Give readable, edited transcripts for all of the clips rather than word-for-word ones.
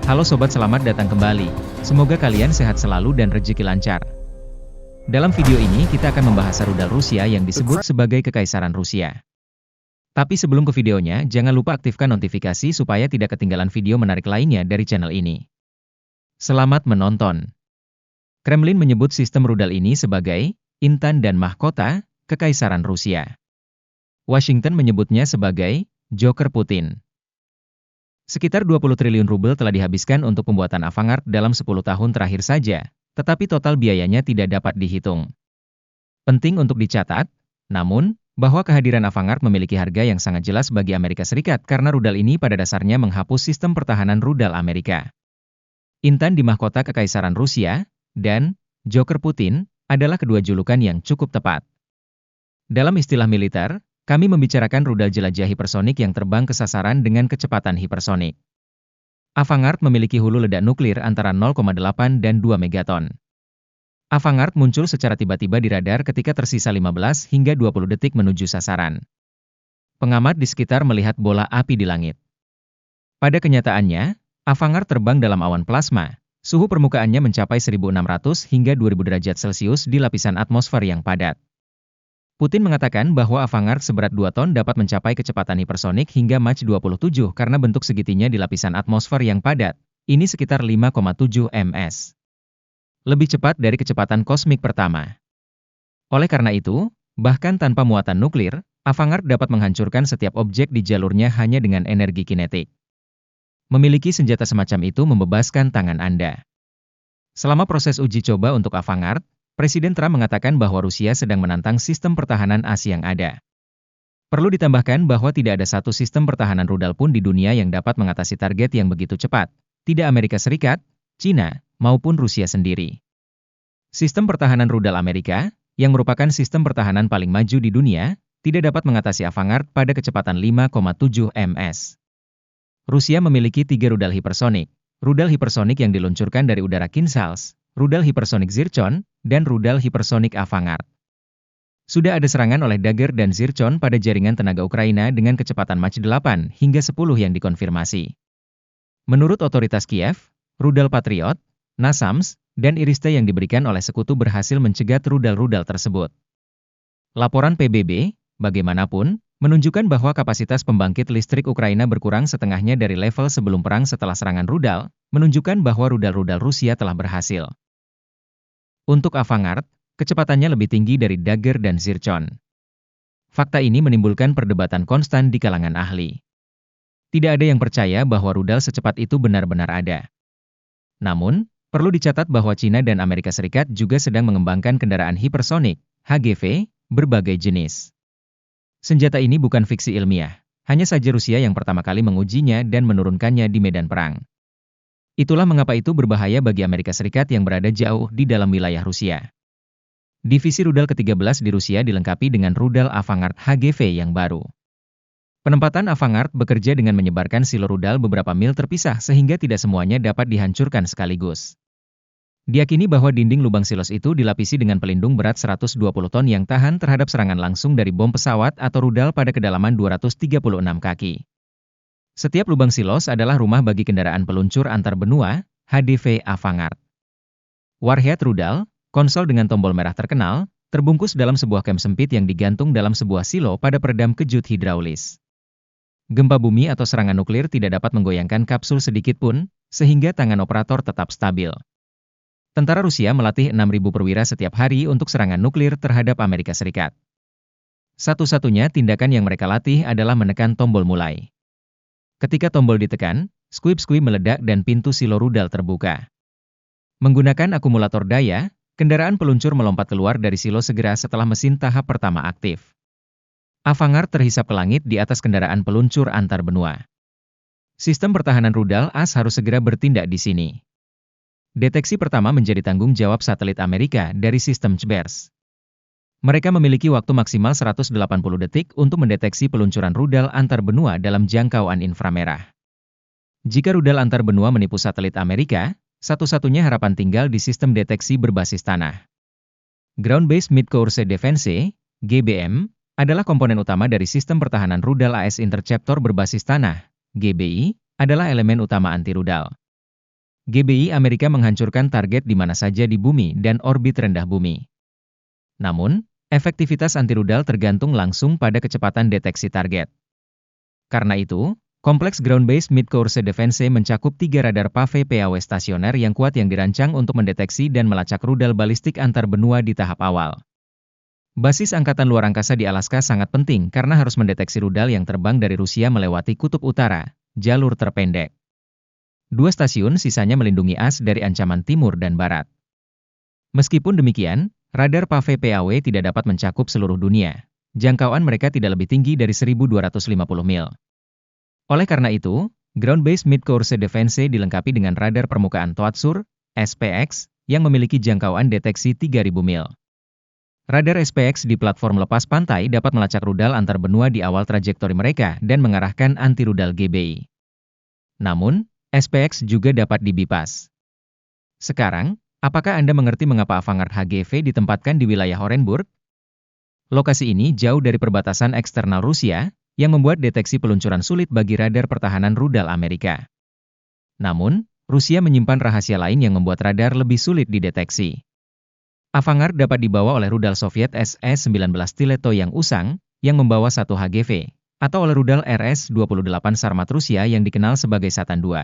Halo sobat, selamat datang kembali. Semoga kalian sehat selalu dan rezeki lancar. Dalam video ini kita akan membahas rudal Rusia yang disebut sebagai Kekaisaran Rusia. Tapi sebelum ke videonya, jangan lupa aktifkan notifikasi supaya tidak ketinggalan video menarik lainnya dari channel ini. Selamat menonton. Kremlin menyebut sistem rudal ini sebagai intan dan mahkota Kekaisaran Rusia. Washington menyebutnya sebagai Joker Putin. Sekitar 20 triliun rubel telah dihabiskan untuk pembuatan Avangard dalam 10 tahun terakhir saja, tetapi total biayanya tidak dapat dihitung. Penting untuk dicatat, namun, bahwa kehadiran Avangard memiliki harga yang sangat jelas bagi Amerika Serikat karena rudal ini pada dasarnya menghapus sistem pertahanan rudal Amerika. Intan di mahkota Kekaisaran Rusia, dan Joker Putin, adalah kedua julukan yang cukup tepat. Dalam istilah militer, kami membicarakan rudal jelajah hipersonik yang terbang ke sasaran dengan kecepatan hipersonik. Avangard memiliki hulu ledak nuklir antara 0,8 dan 2 megaton. Avangard muncul secara tiba-tiba di radar ketika tersisa 15 hingga 20 detik menuju sasaran. Pengamat di sekitar melihat bola api di langit. Pada kenyataannya, Avangard terbang dalam awan plasma. Suhu permukaannya mencapai 1600 hingga 2000 derajat Celcius di lapisan atmosfer yang padat. Putin mengatakan bahwa Avangard seberat 2 ton dapat mencapai kecepatan hipersonik hingga Mach 27 karena bentuk segitinya di lapisan atmosfer yang padat, ini sekitar 5,7 ms. Lebih cepat dari kecepatan kosmik pertama. Oleh karena itu, bahkan tanpa muatan nuklir, Avangard dapat menghancurkan setiap objek di jalurnya hanya dengan energi kinetik. Memiliki senjata semacam itu membebaskan tangan Anda. Selama proses uji coba untuk Avangard, Presiden Trump mengatakan bahwa Rusia sedang menantang sistem pertahanan Asia yang ada. Perlu ditambahkan bahwa tidak ada satu sistem pertahanan rudal pun di dunia yang dapat mengatasi target yang begitu cepat, tidak Amerika Serikat, China, maupun Rusia sendiri. Sistem pertahanan rudal Amerika, yang merupakan sistem pertahanan paling maju di dunia, tidak dapat mengatasi Avangard pada kecepatan 5,7 ms. Rusia memiliki 3 rudal hipersonik, rudal hipersonik yang diluncurkan dari udara Kinzhal, rudal hipersonik Zircon, dan rudal hipersonik Avangard. Sudah ada serangan oleh Dagger dan Zircon pada jaringan tenaga Ukraina dengan kecepatan Mach 8 hingga 10 yang dikonfirmasi. Menurut otoritas Kiev, rudal Patriot, NASAMS, dan Iris-T yang diberikan oleh sekutu berhasil mencegat rudal-rudal tersebut. Laporan PBB, bagaimanapun, menunjukkan bahwa kapasitas pembangkit listrik Ukraina berkurang setengahnya dari level sebelum perang setelah serangan rudal, menunjukkan bahwa rudal-rudal Rusia telah berhasil. Untuk Avangard, kecepatannya lebih tinggi dari Dagger dan Zircon. Fakta ini menimbulkan perdebatan konstan di kalangan ahli. Tidak ada yang percaya bahwa rudal secepat itu benar-benar ada. Namun, perlu dicatat bahwa China dan Amerika Serikat juga sedang mengembangkan kendaraan hipersonik, HGV, berbagai jenis. Senjata ini bukan fiksi ilmiah, hanya saja Rusia yang pertama kali mengujinya dan menurunkannya di medan perang. Itulah mengapa itu berbahaya bagi Amerika Serikat yang berada jauh di dalam wilayah Rusia. Divisi rudal ke-13 di Rusia dilengkapi dengan rudal Avangard HGV yang baru. Penempatan Avangard bekerja dengan menyebarkan silo rudal beberapa mil terpisah sehingga tidak semuanya dapat dihancurkan sekaligus. Diakini bahwa dinding lubang silos itu dilapisi dengan pelindung berat 120 ton yang tahan terhadap serangan langsung dari bom pesawat atau rudal pada kedalaman 236 kaki. Setiap lubang silos adalah rumah bagi kendaraan peluncur antar benua, HDV Avangard. Warhead rudal, konsol dengan tombol merah terkenal, terbungkus dalam sebuah kem sempit yang digantung dalam sebuah silo pada peredam kejut hidraulis. Gempa bumi atau serangan nuklir tidak dapat menggoyangkan kapsul sedikit pun, sehingga tangan operator tetap stabil. Tentara Rusia melatih 6.000 perwira setiap hari untuk serangan nuklir terhadap Amerika Serikat. Satu-satunya tindakan yang mereka latih adalah menekan tombol mulai. Ketika tombol ditekan, skuip-skuip meledak dan pintu silo rudal terbuka. Menggunakan akumulator daya, kendaraan peluncur melompat keluar dari silo segera setelah mesin tahap pertama aktif. Avangard terhisap ke langit di atas kendaraan peluncur antar benua. Sistem pertahanan rudal AS harus segera bertindak di sini. Deteksi pertama menjadi tanggung jawab satelit Amerika dari sistem CBERS. Mereka memiliki waktu maksimal 180 detik untuk mendeteksi peluncuran rudal antar benua dalam jangkauan inframerah. Jika rudal antar benua menipu satelit Amerika, satu-satunya harapan tinggal di sistem deteksi berbasis tanah. Ground Based Midcourse Defense, GBM, adalah komponen utama dari sistem pertahanan rudal AS Interceptor berbasis tanah, GBI, adalah elemen utama anti-rudal. GBI Amerika menghancurkan target di mana saja di bumi dan orbit rendah bumi. Namun, efektivitas anti rudal tergantung langsung pada kecepatan deteksi target. Karena itu, kompleks Ground-Based Mid-Course Defense mencakup 3 radar PAV-PAW stasioner yang kuat yang dirancang untuk mendeteksi dan melacak rudal balistik antar benua di tahap awal. Basis Angkatan Luar Angkasa di Alaska sangat penting karena harus mendeteksi rudal yang terbang dari Rusia melewati Kutub Utara, jalur terpendek. 2 stasiun sisanya melindungi AS dari ancaman timur dan barat. Meskipun demikian, radar PAV-PAW tidak dapat mencakup seluruh dunia. Jangkauan mereka tidak lebih tinggi dari 1.250 mil. Oleh karena itu, Ground-Based Mid-Course Defense dilengkapi dengan radar permukaan Toadsur, SPX, yang memiliki jangkauan deteksi 3.000 mil. Radar SPX di platform lepas pantai dapat melacak rudal antar benua di awal trajektori mereka dan mengarahkan anti-rudal GBI. Namun, SPX juga dapat dibypass. Sekarang, apakah Anda mengerti mengapa Avangard HGV ditempatkan di wilayah Orenburg? Lokasi ini jauh dari perbatasan eksternal Rusia, yang membuat deteksi peluncuran sulit bagi radar pertahanan rudal Amerika. Namun, Rusia menyimpan rahasia lain yang membuat radar lebih sulit dideteksi. Avangard dapat dibawa oleh rudal Soviet SE-19 Stiletto yang usang, yang membawa 1 HGV, atau oleh rudal RS-28 Sarmat Rusia yang dikenal sebagai Satan II.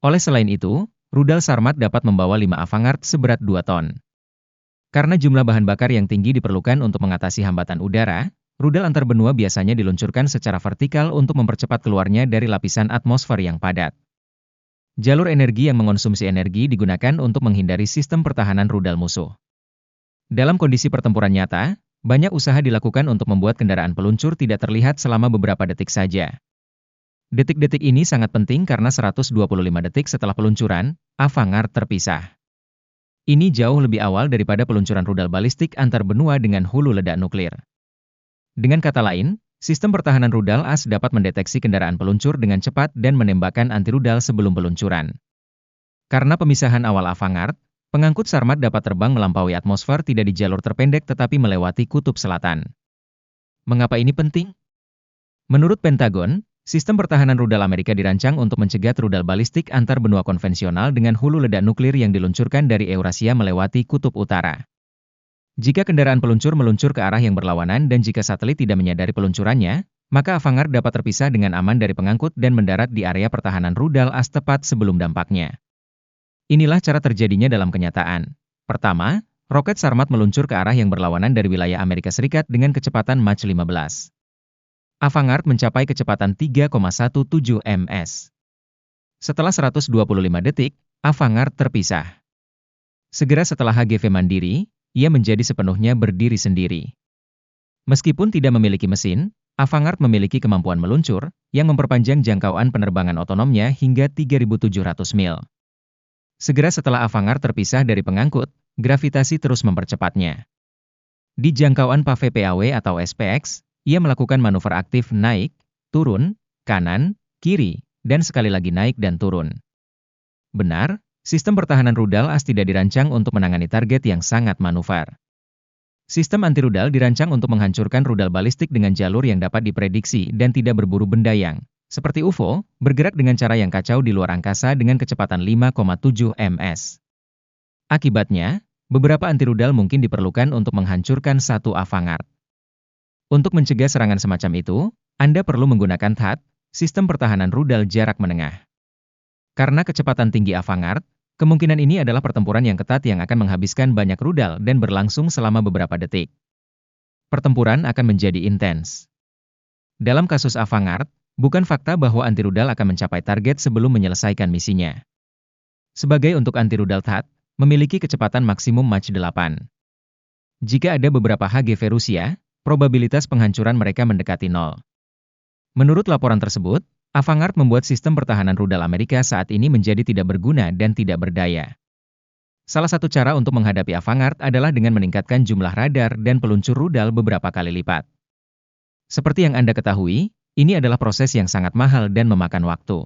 Oleh selain itu, rudal Sarmat dapat membawa 5 Avangard seberat 2 ton. Karena jumlah bahan bakar yang tinggi diperlukan untuk mengatasi hambatan udara, rudal antar benua biasanya diluncurkan secara vertikal untuk mempercepat keluarnya dari lapisan atmosfer yang padat. Jalur energi yang mengonsumsi energi digunakan untuk menghindari sistem pertahanan rudal musuh. Dalam kondisi pertempuran nyata, banyak usaha dilakukan untuk membuat kendaraan peluncur tidak terlihat selama beberapa detik saja. Detik-detik ini sangat penting karena 125 detik setelah peluncuran, Avangard terpisah. Ini jauh lebih awal daripada peluncuran rudal balistik antar benua dengan hulu ledak nuklir. Dengan kata lain, sistem pertahanan rudal AS dapat mendeteksi kendaraan peluncur dengan cepat dan menembakkan anti-rudal sebelum peluncuran. Karena pemisahan awal Avangard, pengangkut Sarmat dapat terbang melampaui atmosfer tidak di jalur terpendek tetapi melewati kutub selatan. Mengapa ini penting? Menurut Pentagon, sistem pertahanan rudal Amerika dirancang untuk mencegat rudal balistik antar benua konvensional dengan hulu ledak nuklir yang diluncurkan dari Eurasia melewati Kutub Utara. Jika kendaraan peluncur meluncur ke arah yang berlawanan dan jika satelit tidak menyadari peluncurannya, maka Avangard dapat terpisah dengan aman dari pengangkut dan mendarat di area pertahanan rudal AS tepat sebelum dampaknya. Inilah cara terjadinya dalam kenyataan. Pertama, roket Sarmat meluncur ke arah yang berlawanan dari wilayah Amerika Serikat dengan kecepatan Mach 15. Avangard mencapai kecepatan 3,17 ms. Setelah 125 detik, Avangard terpisah. Segera setelah HGV mandiri, ia menjadi sepenuhnya berdiri sendiri. Meskipun tidak memiliki mesin, Avangard memiliki kemampuan meluncur, yang memperpanjang jangkauan penerbangan otonomnya hingga 3.700 mil. Segera setelah Avangard terpisah dari pengangkut, gravitasi terus mempercepatnya. Di jangkauan PAV-PAW atau SPX, ia melakukan manuver aktif naik, turun, kanan, kiri, dan sekali lagi naik dan turun. Benar, sistem pertahanan rudal AS tidak dirancang untuk menangani target yang sangat manuver. Sistem anti-rudal dirancang untuk menghancurkan rudal balistik dengan jalur yang dapat diprediksi dan tidak berburu benda yang, seperti UFO, bergerak dengan cara yang kacau di luar angkasa dengan kecepatan 5,7 ms. Akibatnya, beberapa anti-rudal mungkin diperlukan untuk menghancurkan satu Avangard. Untuk mencegah serangan semacam itu, Anda perlu menggunakan THAAD, sistem pertahanan rudal jarak menengah. Karena kecepatan tinggi Avangard, kemungkinan ini adalah pertempuran yang ketat yang akan menghabiskan banyak rudal dan berlangsung selama beberapa detik. Pertempuran akan menjadi intens. Dalam kasus Avangard, bukan fakta bahwa anti-rudal akan mencapai target sebelum menyelesaikan misinya. Sebagai untuk anti-rudal THAAD, memiliki kecepatan maksimum Mach 8. Jika ada beberapa HGV Rusia, probabilitas penghancuran mereka mendekati 0. Menurut laporan tersebut, Avangard membuat sistem pertahanan rudal Amerika saat ini menjadi tidak berguna dan tidak berdaya. Salah satu cara untuk menghadapi Avangard adalah dengan meningkatkan jumlah radar dan peluncur rudal beberapa kali lipat. Seperti yang Anda ketahui, ini adalah proses yang sangat mahal dan memakan waktu.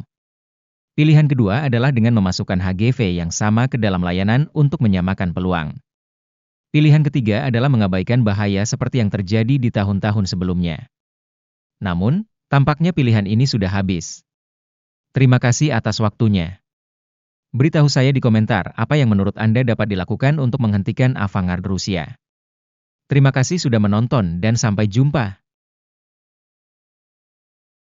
Pilihan kedua adalah dengan memasukkan HGV yang sama ke dalam layanan untuk menyamakan peluang. Pilihan ketiga adalah mengabaikan bahaya seperti yang terjadi di tahun-tahun sebelumnya. Namun, tampaknya pilihan ini sudah habis. Terima kasih atas waktunya. Beritahu saya di komentar apa yang menurut Anda dapat dilakukan untuk menghentikan avangarde Rusia. Terima kasih sudah menonton dan sampai jumpa.